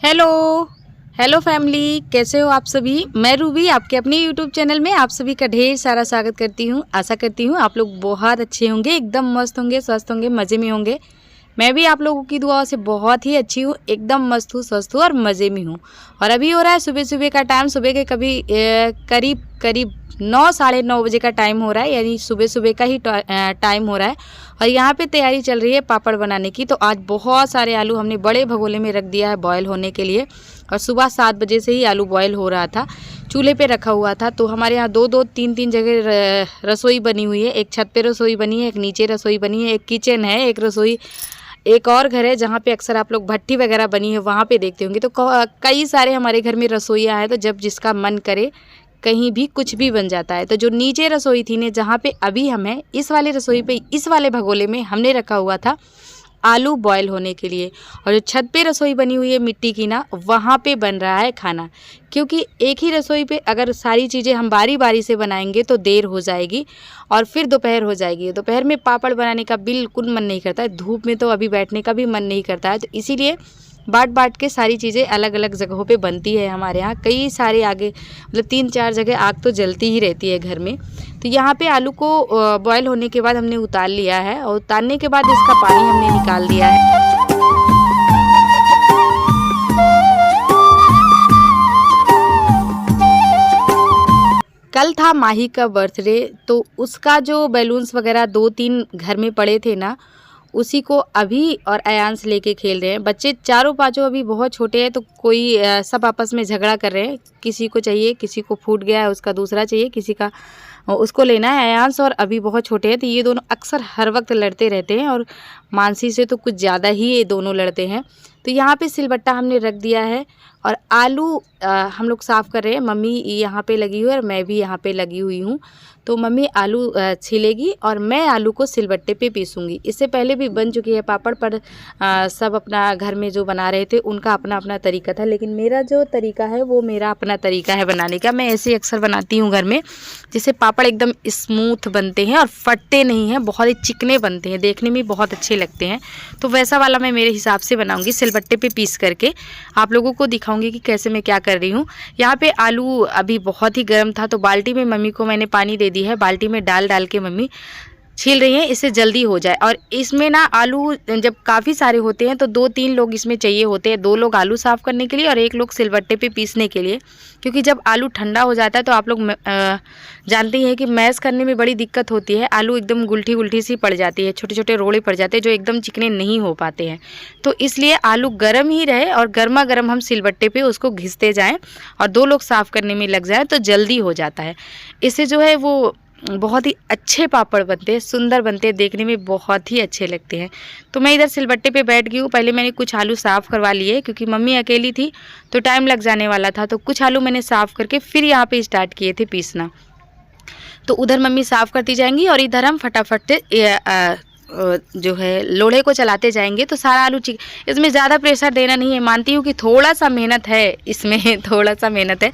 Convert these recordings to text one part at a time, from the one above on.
Hello hello family, कैसे हो आप सभी। मैं रूबी आपके अपने यूट्यूब चैनल में आप सभी का ढेर सारा स्वागत करती हूँ। आशा करती हूँ आप लोग बहुत अच्छे होंगे, एकदम मस्त होंगे, स्वस्थ होंगे, मज़े में होंगे। मैं भी आप लोगों की दुआओं से बहुत ही अच्छी हूँ, एकदम मस्त हूँ, स्वस्थ हूँ और मज़े में हूँ। और अभी हो रहा है सुबह सुबह का टाइम, सुबह के करीब करीब 9 साढ़े 9 बजे का टाइम हो रहा है, यानी सुबह सुबह का ही टाइम हो रहा है। और यहाँ पे तैयारी चल रही है पापड़ बनाने की। तो आज बहुत सारे आलू हमने बड़े भगोले में रख दिया है बॉयल होने के लिए। और सुबह 7 बजे से ही आलू बॉयल हो रहा था, चूल्हे पे रखा हुआ था। तो हमारे यहाँ दो दो तीन तीन जगह रसोई बनी हुई है। एक छत पे रसोई बनी है, एक नीचे रसोई बनी है, एक किचन है, एक रसोई, एक और घर है जहाँ पे अक्सर आप लोग भट्टी वगैरह बनी है वहाँ पे देखते होंगे। तो कई सारे हमारे घर में रसोइयाँ हैं, तो जब जिसका मन करे कहीं भी कुछ भी बन जाता है। तो जो नीचे रसोई थी ने, जहाँ पे अभी हमें इस वाले रसोई पे इस वाले भगोले में हमने रखा हुआ था आलू बॉयल होने के लिए। और जो छत पे रसोई बनी हुई है मिट्टी की ना, वहाँ पे बन रहा है खाना। क्योंकि एक ही रसोई पे अगर सारी चीज़ें हम बारी बारी से बनाएंगे तो देर हो जाएगी और फिर दोपहर हो जाएगी। दोपहर में पापड़ बनाने का बिल्कुल मन नहीं करता है, धूप में तो अभी बैठने का भी मन नहीं करता है। तो इसीलिए बांट बांट के सारी चीज़ें अलग अलग जगहों पे बनती है। हमारे यहाँ कई सारे आगे मतलब 3-4 जगह आग तो जलती ही रहती है घर में। तो यहाँ पे आलू को बॉयल होने के बाद हमने उतार लिया है, और उतारने के बाद इसका पानी हमने निकाल दिया है। कल था माही का बर्थडे, तो उसका जो बैलून्स वगैरह 2-3 घर में पड़े थे ना, उसी को अभी और अयांश लेके खेल रहे हैं। बच्चे चारों पांचों अभी बहुत छोटे हैं, तो कोई सब आपस में झगड़ा कर रहे हैं। किसी को चाहिए, किसी को फूट गया है उसका दूसरा चाहिए, किसी का उसको लेना है। अयांश और अभी बहुत छोटे हैं, तो ये दोनों अक्सर हर वक्त लड़ते रहते हैं, और मानसी से तो कुछ ज़्यादा ही ये दोनों लड़ते हैं। तो यहाँ पे सिलबट्टा हमने रख दिया है और आलू हम लोग साफ़ कर रहे हैं। मम्मी यहाँ पे लगी हुई है और मैं भी यहाँ पे लगी हुई हूँ। तो मम्मी आलू छीलेगी और मैं आलू को सिलबट्टे पे पीसूँगी। इससे पहले भी बन चुकी है पापड़, पर सब अपना घर में जो बना रहे थे उनका अपना अपना तरीका था, लेकिन मेरा जो तरीका है वो मेरा अपना तरीका है बनाने का। मैं ऐसे अक्सर बनाती हूँ घर में, जिससे पापड़ एकदम स्मूथ बनते हैं और फटते नहीं हैं, बहुत ही चिकने बनते हैं, देखने में बहुत अच्छे लगते हैं। तो वैसा वाला मैं मेरे हिसाब से बनाऊँगी, सिलबट्टे पे पीस करके आप लोगों को दिखाऊंगी कि कैसे मैं क्या कर रही हूँ। यहाँ पे आलू अभी बहुत ही गर्म था, तो बाल्टी में मम्मी को मैंने पानी दे दी है। बाल्टी में डाल डाल के मम्मी छील रही हैं, इससे जल्दी हो जाए। और इसमें ना आलू जब काफ़ी सारे होते हैं तो 2-3 लोग इसमें चाहिए होते हैं। 2 लोग आलू साफ़ करने के लिए और 1 लोग सिलबट्टे पे पीसने के लिए। क्योंकि जब आलू ठंडा हो जाता है तो आप लोग जानते हैं कि मैश करने में बड़ी दिक्कत होती है। आलू एकदम गुलठी गुलठी सी पड़ जाती है, छोटे छोटे रोड़े पड़ जाते हैं जो एकदम चिकने नहीं हो पाते हैं। तो इसलिए आलू गर्म ही रहे और गर्मा गर्म हम सिलबट्टे पे उसको घिसते जाएँ और 2 लोग साफ़ करने में लग जाए तो जल्दी हो जाता है। इससे जो है वो बहुत ही अच्छे पापड़ बनते हैं, सुंदर बनते हैं, देखने में बहुत ही अच्छे लगते हैं। तो मैं इधर सिलबट्टे पे बैठ गई हूँ। पहले मैंने कुछ आलू साफ़ करवा लिए, क्योंकि मम्मी अकेली थी तो टाइम लग जाने वाला था। तो कुछ आलू मैंने साफ़ करके फिर यहाँ पे स्टार्ट किए थे पीसना। तो उधर मम्मी साफ़ करती जाएंगी और इधर हम फटाफट जो है लोढ़े को चलाते जाएंगे। तो सारा आलू इसमें ज़्यादा प्रेशर देना नहीं है। मानती हूँ कि थोड़ा सा मेहनत है इसमें, थोड़ा सा मेहनत है।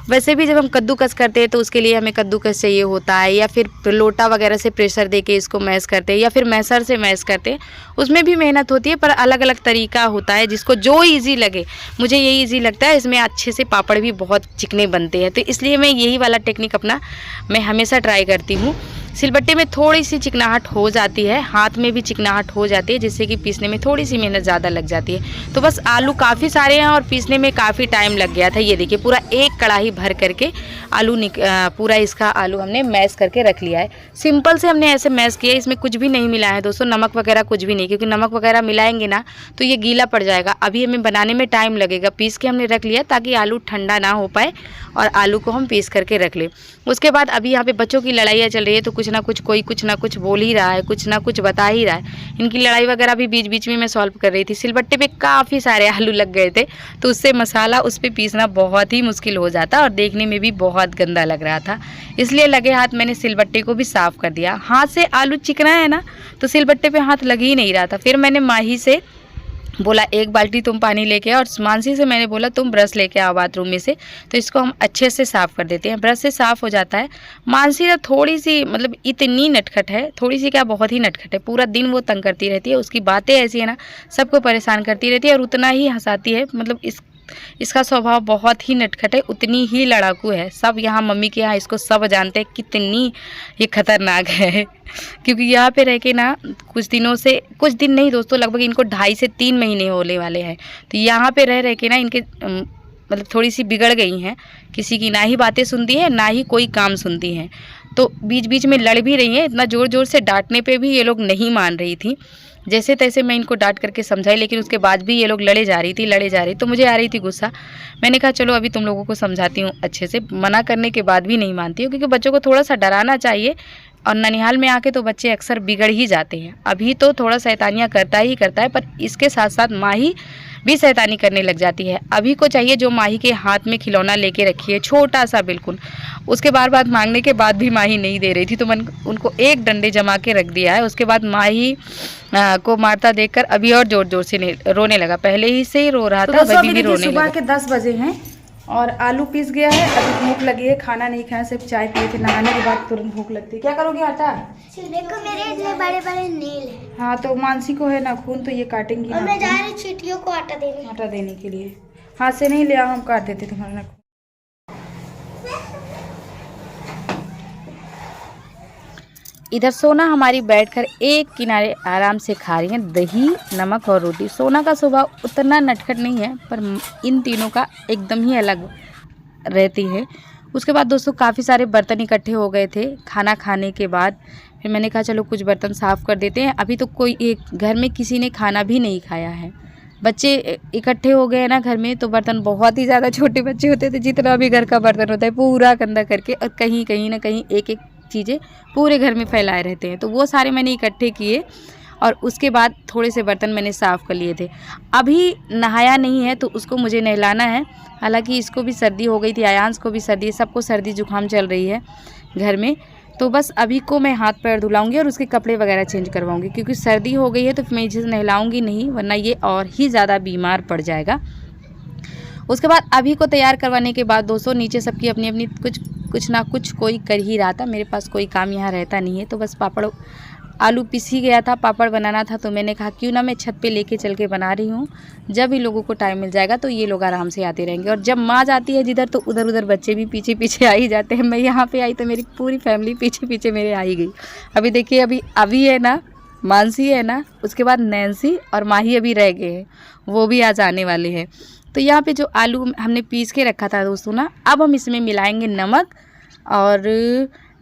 वैसे भी जब हम कद्दूकस करते हैं तो उसके लिए हमें कद्दूकस चाहिए होता है, या फिर लोटा वगैरह से प्रेशर दे के इसको मैश करते हैं, या फिर मैसर से मैश करते हैं। उसमें भी मेहनत होती है, पर अलग अलग तरीका होता है, जिसको जो ईजी लगे। मुझे यही ईजी लगता है, इसमें अच्छे से पापड़ भी बहुत चिकने बनते हैं। तो इसलिए मैं यही वाला टेक्निक मैं हमेशा ट्राई करती हूँ। सिलबट्टे में थोड़ी सी चिकनाहट हो जाती है, हाथ में भी चिकनाहट हो जाती है, जिससे कि पीसने में थोड़ी सी मेहनत ज़्यादा लग जाती है। तो बस आलू काफ़ी सारे हैं और पीसने में काफ़ी टाइम लग गया था। ये देखिए पूरा एक कढ़ाई भर करके आलू पूरा इसका आलू हमने मैश करके रख लिया है। सिंपल से हमने ऐसे मैश किया, इसमें कुछ भी नहीं मिला है दोस्तों, नमक वगैरह कुछ भी नहीं, क्योंकि नमक वगैरह मिलाएंगे ना तो ये गीला पड़ जाएगा। अभी हमें बनाने में टाइम लगेगा। पीस के हमने रख लिया ताकि आलू ठंडा ना हो पाए, और आलू को हम पीस करके रख लें। उसके बाद अभी यहाँ पे बच्चों की लड़ाइयाँ चल रही है, तो कुछ ना कुछ कोई कुछ ना कुछ बोल ही रहा है, कुछ ना कुछ बता ही रहा है। इनकी लड़ाई वगैरह भी बीच बीच में मैं सॉल्व कर रही थी। सिलबट्टे पे काफ़ी सारे आलू लग गए थे, तो उससे मसाला उस पर पीसना बहुत ही मुश्किल हो जाता और देखने में भी बहुत गंदा लग रहा था। इसलिए लगे हाथ मैंने सिलबट्टे को भी साफ़ कर दिया। हाथ से आलू चिकना है ना, तो सिलबट्टे पे हाथ लग ही नहीं रहा था। फिर मैंने माही से बोला 1 बाल्टी तुम पानी लेके आओ, और मानसी से मैंने बोला तुम ब्रश लेके आओ बाथरूम में से, तो इसको हम अच्छे से साफ़ कर देते हैं। ब्रश से साफ़ हो जाता है। मानसी ना थोड़ी सी मतलब इतनी नटखट है, थोड़ी सी क्या बहुत ही नटखट है। पूरा दिन वो तंग करती रहती है, उसकी बातें ऐसी है ना, सबको परेशान करती रहती है और उतना ही हंसाती है। मतलब इसका स्वभाव बहुत ही नटखट है, उतनी ही लड़ाकू है। सब यहाँ मम्मी के यहाँ इसको सब जानते हैं कितनी ये खतरनाक है। क्योंकि यहाँ पे रह के ना कुछ दिनों से, कुछ दिन नहीं दोस्तों, लगभग इनको 2.5 से 3 महीने होने वाले हैं। तो यहाँ पे रह के ना इनके मतलब थोड़ी सी बिगड़ गई हैं। किसी की ना ही बातें सुनती हैं, ना ही कोई काम सुनती हैं। तो बीच बीच में लड़ भी रही हैं। इतना ज़ोर ज़ोर से डांटने पे भी ये लोग नहीं मान रही थी। जैसे तैसे मैं इनको डांट करके समझाई, लेकिन उसके बाद भी ये लोग लड़े जा रही। तो मुझे आ रही थी गुस्सा। मैंने कहा चलो अभी तुम लोगों को समझाती हूँ अच्छे से। मना करने के बाद भी नहीं मानती हूँ, क्योंकि बच्चों को थोड़ा सा डराना चाहिए। और ननिहाल में आके तो बच्चे अक्सर बिगड़ ही जाते हैं। अभी तो थोड़ा शैतानियाँ करता है, पर इसके साथ साथ माही भी शैतानी करने लग जाती है। अभी को चाहिए जो माही के हाथ में खिलौना लेके रखी है, छोटा सा बिल्कुल। उसके बार बार मांगने के बाद भी माही नहीं दे रही थी, तो मैंने उनको एक डंडे जमा के रख दिया है। उसके बाद माही को मारता देखकर अभी और जोर जोर से रोने लगा। पहले ही से ही रो रहा था, अभी भी रोने लगा। सुबह के 10 बजे हैं और आलू पीस गया है। अभी भूख लगी है, खाना नहीं खाया, सिर्फ चाय पिए थे। नहाने के बाद तुरंत भूख लगती है। क्या करोगे आटा? देखो मेरे इतने बड़े बड़े नील हैं। हाँ तो मानसी को है ना खून, तो ये काटेंगी। और मैं जा रही चींटियों को आटा देने के लिए। हाथ से नहीं लिया, हम काट देते तुम्हारा नाखून। इधर सोना हमारी बैठकर एक किनारे आराम से खा रही है दही, नमक और रोटी। सोना का स्वभाव उतना नटखट नहीं है, पर इन तीनों का एकदम ही अलग रहती है। उसके बाद दोस्तों काफ़ी सारे बर्तन इकट्ठे हो गए थे खाना खाने के बाद। फिर मैंने कहा चलो कुछ बर्तन साफ़ कर देते हैं। अभी तो कोई एक घर में किसी ने खाना भी नहीं खाया है। बच्चे इकट्ठे हो गए ना घर में, तो बर्तन बहुत ही ज़्यादा छोटे बच्चे होते थे। जितना भी घर का बर्तन होता है पूरा गंदा करके, और कहीं ना कहीं एक एक चीज़ें पूरे घर में फैलाए रहते हैं। तो वो सारे मैंने इकट्ठे किए और उसके बाद थोड़े से बर्तन मैंने साफ़ कर लिए थे। अभी नहाया नहीं है तो उसको मुझे नहलाना है। हालांकि इसको भी सर्दी हो गई थी, आयांश को भी सर्दी, सबको सर्दी जुकाम चल रही है घर में। तो बस अभी को मैं हाथ पैर धुलाऊंगी और उसके कपड़े वगैरह चेंज करवाऊंगी, क्योंकि सर्दी हो गई है तो मैं इसे नहलाऊंगी नहीं, वरना ये और ही ज़्यादा बीमार पड़ जाएगा। उसके बाद अभी को तैयार करवाने के बाद दोस्तों नीचे सबकी अपनी अपनी कुछ ना कुछ कोई कर ही रहा था। मेरे पास कोई काम यहाँ रहता नहीं है, तो बस पापड़, आलू पिस ही गया था, पापड़ बनाना था। तो मैंने कहा क्यों ना मैं छत पे लेके चल के बना रही हूँ। जब भी लोगों को टाइम मिल जाएगा तो ये लोग आराम से आते रहेंगे। और जब माँ जाती है जिधर, तो उधर उधर बच्चे भी पीछे पीछे आ ही जाते हैं। मैं यहाँ पे आई तो मेरी पूरी फैमिली पीछे पीछे मेरे आ ही गई। अभी देखिए अभी है ना, मानसी है ना, उसके बाद नैन्सी और माही अभी रह गए हैं, वो भी आज आने वाले हैं। तो यहाँ पे जो आलू हमने पीस के रखा था दोस्तों ना, अब हम इसमें मिलाएंगे नमक और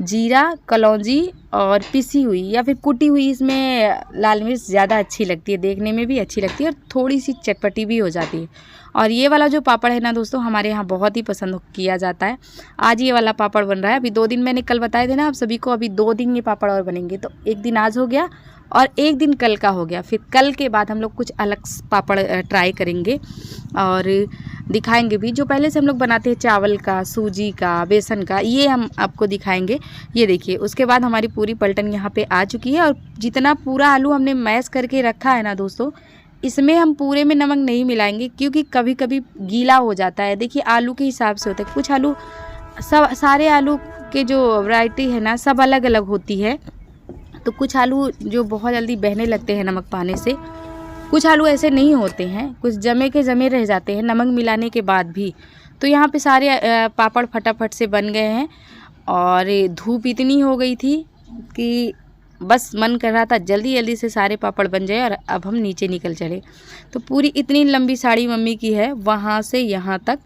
जीरा, कलौंजी और पिसी हुई या फिर कुटी हुई, इसमें लाल मिर्च ज़्यादा अच्छी लगती है, देखने में भी अच्छी लगती है और थोड़ी सी चटपटी भी हो जाती है। और ये वाला जो पापड़ है ना दोस्तों, हमारे यहाँ बहुत ही पसंद किया जाता है। आज ये वाला पापड़ बन रहा है। अभी 2 दिन मैंने कल बताए थे ना आप सभी को, अभी 2 दिन ये पापड़ और बनेंगे। तो एक दिन आज हो गया और एक दिन कल का हो गया। फिर कल के बाद हम लोग कुछ अलग पापड़ ट्राई करेंगे और दिखाएंगे भी। जो पहले से हम लोग बनाते हैं चावल का, सूजी का, बेसन का, ये हम आपको दिखाएंगे। ये देखिए, उसके बाद हमारी पूरी पलटन यहाँ पे आ चुकी है। और जितना पूरा आलू हमने मैश करके रखा है ना दोस्तों, इसमें हम पूरे में नमक नहीं मिलाएंगे, क्योंकि कभी कभी गीला हो जाता है। देखिए आलू के हिसाब से होता है। कुछ आलू, सारे आलू के जो वैरायटी है ना, सब अलग अलग होती है। तो कुछ आलू जो बहुत जल्दी बहने लगते हैं नमक पाने से, कुछ आलू ऐसे नहीं होते हैं, कुछ जमे के जमे रह जाते हैं नमक मिलाने के बाद भी। तो यहाँ पे सारे पापड़ फटाफट से बन गए हैं। और धूप इतनी हो गई थी कि बस मन कर रहा था जल्दी जल्दी से सारे पापड़ बन जाए और अब हम नीचे निकल चले। तो पूरी इतनी लंबी साड़ी मम्मी की है, वहाँ से यहाँ तक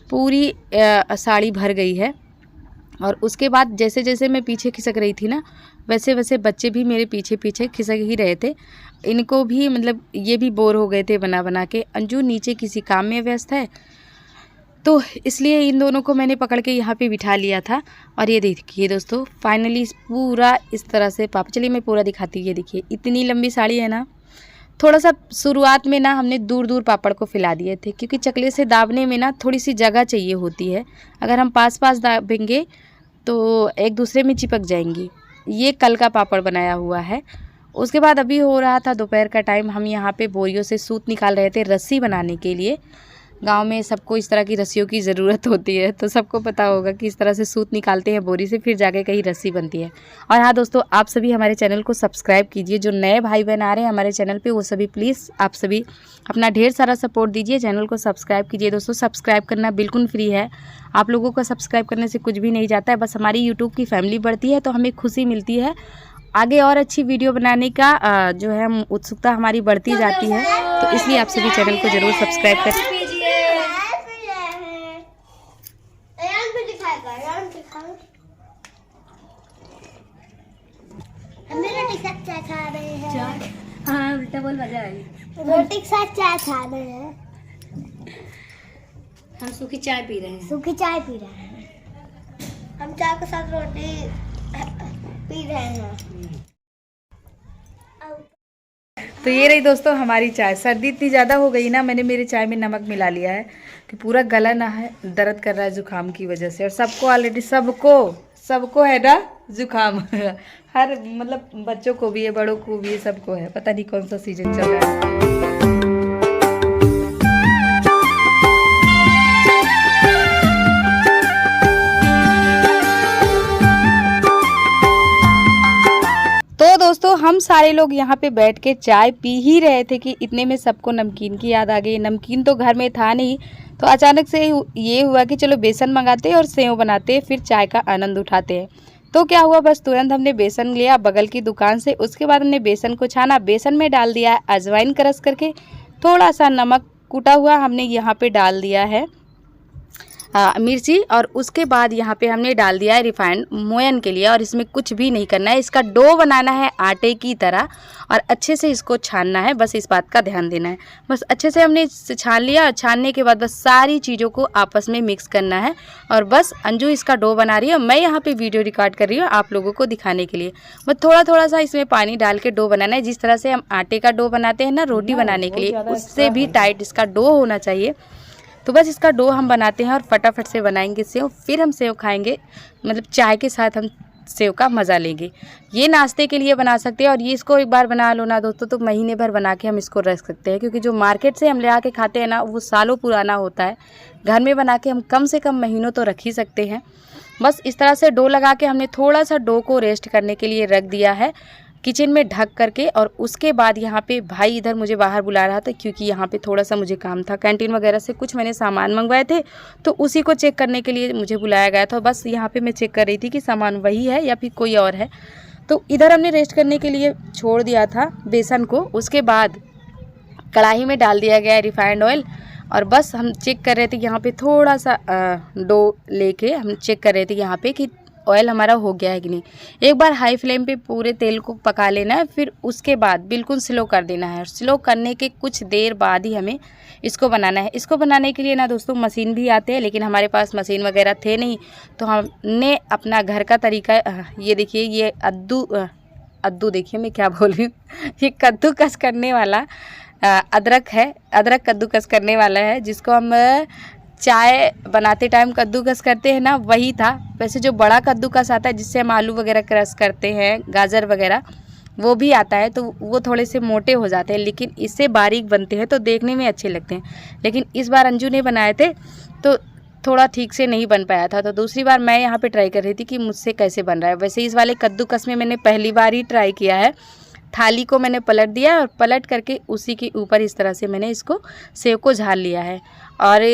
पूरी साड़ी भर गई है। और उसके बाद जैसे जैसे मैं पीछे खिसक रही थी ना, वैसे वैसे बच्चे भी मेरे पीछे पीछे खिसक ही रहे थे। इनको भी मतलब ये भी बोर हो गए थे बना बना के। अंजू नीचे किसी काम में व्यस्त है, तो इसलिए इन दोनों को मैंने पकड़ के यहाँ पे बिठा लिया था। और ये देखिए दोस्तों, फाइनली पूरा इस तरह से पापड़, चलिए मैं पूरा दिखाती हूँ। ये देखिए इतनी लंबी साड़ी है ना। थोड़ा सा शुरुआत में ना हमने दूर दूर पापड़ को फैला दिए थे, क्योंकि चकले से दाबने में ना थोड़ी सी जगह चाहिए होती है। अगर हम पास पास दाबेंगे तो एक दूसरे में चिपक जाएंगी। ये कल का पापड़ बनाया हुआ है। उसके बाद अभी हो रहा था दोपहर का टाइम, हम यहाँ पे बोरियों से सूत निकाल रहे थे रस्सी बनाने के लिए। गांव में सबको इस तरह की रस्सियों की ज़रूरत होती है, तो सबको पता होगा कि इस तरह से सूत निकालते हैं बोरी से, फिर जाके कहीं रस्सी बनती है। और हाँ दोस्तों, आप सभी हमारे चैनल को सब्सक्राइब कीजिए। जो नए भाई बहन आ रहे हैं हमारे चैनल पे, वो सभी प्लीज़ आप सभी अपना ढेर सारा सपोर्ट दीजिए, चैनल को सब्सक्राइब कीजिए। दोस्तों सब्सक्राइब करना बिल्कुल फ्री है, आप लोगों को सब्सक्राइब करने से कुछ भी नहीं जाता है, बस हमारी यूट्यूब की फैमिली बढ़ती है तो हमें खुशी मिलती है। आगे और अच्छी वीडियो बनाने का जो है उत्सुकता हमारी बढ़ती जाती है, तो इसलिए आप सभी चैनल को ज़रूर सब्सक्राइब करें। चाय खा रहे हैं। हाँ उल्टा बोल, मजा आई। रोटी के साथ चाय खा रहे हैं। हम सूखी चाय पी रहे हैं। सूखी चाय पी रहे हैं। हम चाय के साथ रोटी पी रहे हैं। तो ये रही दोस्तों हमारी चाय। सर्दी इतनी ज़्यादा हो गई ना, मैंने मेरी चाय में नमक मिला लिया है कि पूरा गला ना है, दर्द कर रहा है जुकाम की वजह से। और सबको ऑलरेडी सबको है ना जुकाम हर मतलब बच्चों को भी है, बड़ों को भी है, सबको है। पता नहीं कौन सा सीजन चल रहा है। तो दोस्तों हम सारे लोग यहाँ पे बैठ के चाय पी ही रहे थे कि इतने में सबको नमकीन की याद आ गई। नमकीन तो घर में था नहीं, तो अचानक से ये हुआ कि चलो बेसन मंगाते और सेव बनाते, फिर चाय का आनंद उठाते हैं। तो क्या हुआ, बस तुरंत हमने बेसन लिया बगल की दुकान से। उसके बाद हमने बेसन को छाना, बेसन में डाल दिया अजवाइन क्रश करके, थोड़ा सा नमक कूटा हुआ हमने यहाँ पे डाल दिया है, मिर्ची, और उसके बाद यहाँ पे हमने डाल दिया है रिफाइंड मोयन के लिए। और इसमें कुछ भी नहीं करना है, इसका डो बनाना है आटे की तरह और अच्छे से इसको छानना है, बस इस बात का ध्यान देना है। बस अच्छे से हमने छान लिया और छानने के बाद बस सारी चीज़ों को आपस में मिक्स करना है। और बस अंजू इसका डो बना रही है, मैं यहाँ पे वीडियो रिकॉर्ड कर रही हूँ आप लोगों को दिखाने के लिए। बस थोड़ा थोड़ा सा इसमें पानी डाल के डो बनाना है, जिस तरह से हम आटे का डो बनाते हैं ना रोटी बनाने के लिए, उससे भी टाइट इसका डो होना चाहिए। तो बस इसका डो हम बनाते हैं और फटाफट से बनाएंगे सेव, फिर हम सेव खाएंगे, मतलब चाय के साथ हम सेव का मज़ा लेंगे। ये नाश्ते के लिए बना सकते हैं और ये इसको एक बार बना लो ना दोस्तों तो महीने भर बना के हम इसको रख सकते हैं, क्योंकि जो मार्केट से हम ले आके खाते हैं ना वो सालों पुराना होता है। घर में बना के हम कम से कम महीनों तो रख ही सकते हैं। बस इस तरह से डो लगा के हमने थोड़ा सा डो को रेस्ट करने के लिए रख दिया है किचन में ढक करके। और उसके बाद यहाँ पे भाई इधर मुझे बाहर बुला रहा था, क्योंकि यहाँ पे थोड़ा सा मुझे काम था, कैंटीन वगैरह से कुछ मैंने सामान मंगवाए थे, तो उसी को चेक करने के लिए मुझे बुलाया गया था। बस यहाँ पे मैं चेक कर रही थी कि सामान वही है या फिर कोई और है। तो इधर हमने रेस्ट करने के लिए छोड़ दिया था बेसन को। उसके बाद कढ़ाई में डाल दिया गया रिफाइंड ऑयल और बस हम चेक कर रहे थे यहाँ पे थोड़ा सा डो लेके हम चेक कर रहे थे यहाँ पे कि ऑयल हमारा हो गया है कि नहीं। एक बार हाई फ्लेम पे पूरे तेल को पका लेना है, फिर उसके बाद बिल्कुल स्लो कर देना है। स्लो करने के कुछ देर बाद ही हमें इसको बनाना है। इसको बनाने के लिए ना दोस्तों मशीन भी आते हैं, लेकिन हमारे पास मशीन वगैरह थे नहीं, तो हमने अपना घर का तरीका, ये देखिए ये अद्दू देखिए मैं क्या बोल रही हूँ, ये कद्दूकस करने वाला अदरक है, अदरक कद्दूकस करने वाला है, जिसको हम चाय बनाते टाइम कद्दूकस करते हैं ना, वही था। वैसे जो बड़ा कद्दूकस आता है जिससे हम आलू वगैरह क्रश करते हैं, गाजर वगैरह, वो भी आता है, तो वो थोड़े से मोटे हो जाते हैं, लेकिन इससे बारीक बनते हैं तो देखने में अच्छे लगते हैं। लेकिन इस बार अंजू ने बनाए थे तो थोड़ा ठीक से नहीं बन पाया था, तो दूसरी बार मैं यहाँ पे ट्राई कर रही थी कि मुझसे कैसे बन रहा है। वैसे इस वाले कद्दूकस में मैंने पहली बार ही ट्राई किया है। थाली को मैंने पलट दिया और पलट करके उसी के ऊपर इस तरह से मैंने इसको सेव को झाड़ लिया है। और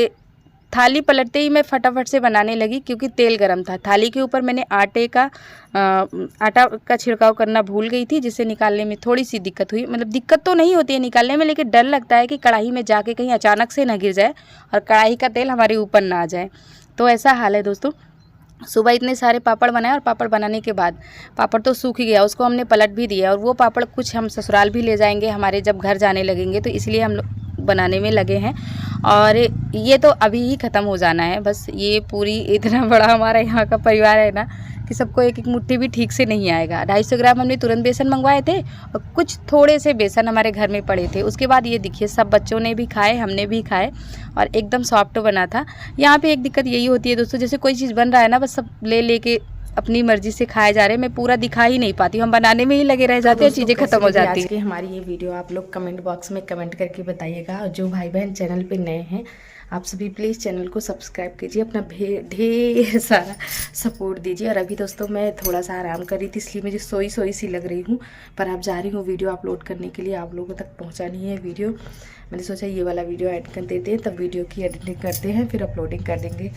थाली पलटते ही मैं फटाफट से बनाने लगी, क्योंकि तेल गरम था। थाली के ऊपर मैंने आटा का छिड़काव करना भूल गई थी, जिससे निकालने में थोड़ी सी दिक्कत हुई। मतलब दिक्कत तो नहीं होती है निकालने में, लेकिन डर लगता है कि कढ़ाई में जाके कहीं अचानक से ना गिर जाए और कढ़ाई का तेल हमारे ऊपर ना आ जाए। तो ऐसा हाल है दोस्तों। सुबह इतने सारे पापड़ बनाए और पापड़ बनाने के बाद पापड़ तो सूख ही गया, उसको हमने पलट भी दिया। और वो पापड़ कुछ हम ससुराल भी ले जाएंगे हमारे जब घर जाने लगेंगे, तो इसलिए हम लोग बनाने में लगे हैं। और ये तो अभी ही ख़त्म हो जाना है। बस ये पूरी इतना बड़ा हमारा यहाँ का परिवार है ना कि सबको एक एक मुट्ठी भी ठीक से नहीं आएगा। 250 ग्राम हमने तुरंत बेसन मंगवाए थे और कुछ थोड़े से बेसन हमारे घर में पड़े थे। उसके बाद ये देखिए सब बच्चों ने भी खाए, हमने भी खाए और एकदम सॉफ्ट बना था। यहाँ पे एक दिक्कत यही होती है दोस्तों, जैसे कोई चीज़ बन रहा है ना, बस सब ले के अपनी मर्जी से खाए जा रहे हैं। मैं पूरा दिखा ही नहीं पाती, हम बनाने में ही लगे रह जाते हैं, चीज़ें खत्म हो जाती हैं। हमारी ये वीडियो आप लोग कमेंट बॉक्स में कमेंट करके बताइएगा। और जो भाई बहन चैनल पे नए हैं आप सभी प्लीज़ चैनल को सब्सक्राइब कीजिए, अपना ढेर सारा सपोर्ट दीजिए। और अभी दोस्तों मैं थोड़ा सा आराम कर रही थी, इसलिए मुझे सोई सी लग रही हूँ, पर अब जा रही हूँ वीडियो अपलोड करने के लिए, आप लोगों तक पहुँचानी है वीडियो। मैंने सोचा ये वाला वीडियो ऐड कर देते हैं, तब वीडियो की एडिटिंग करते हैं, फिर अपलोडिंग कर देंगे।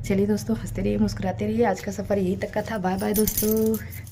चलिए दोस्तों, हंसते रहिए, मुस्कुराते रहिए। आज का सफ़र यहीं तक का था। बाय बाय दोस्तों।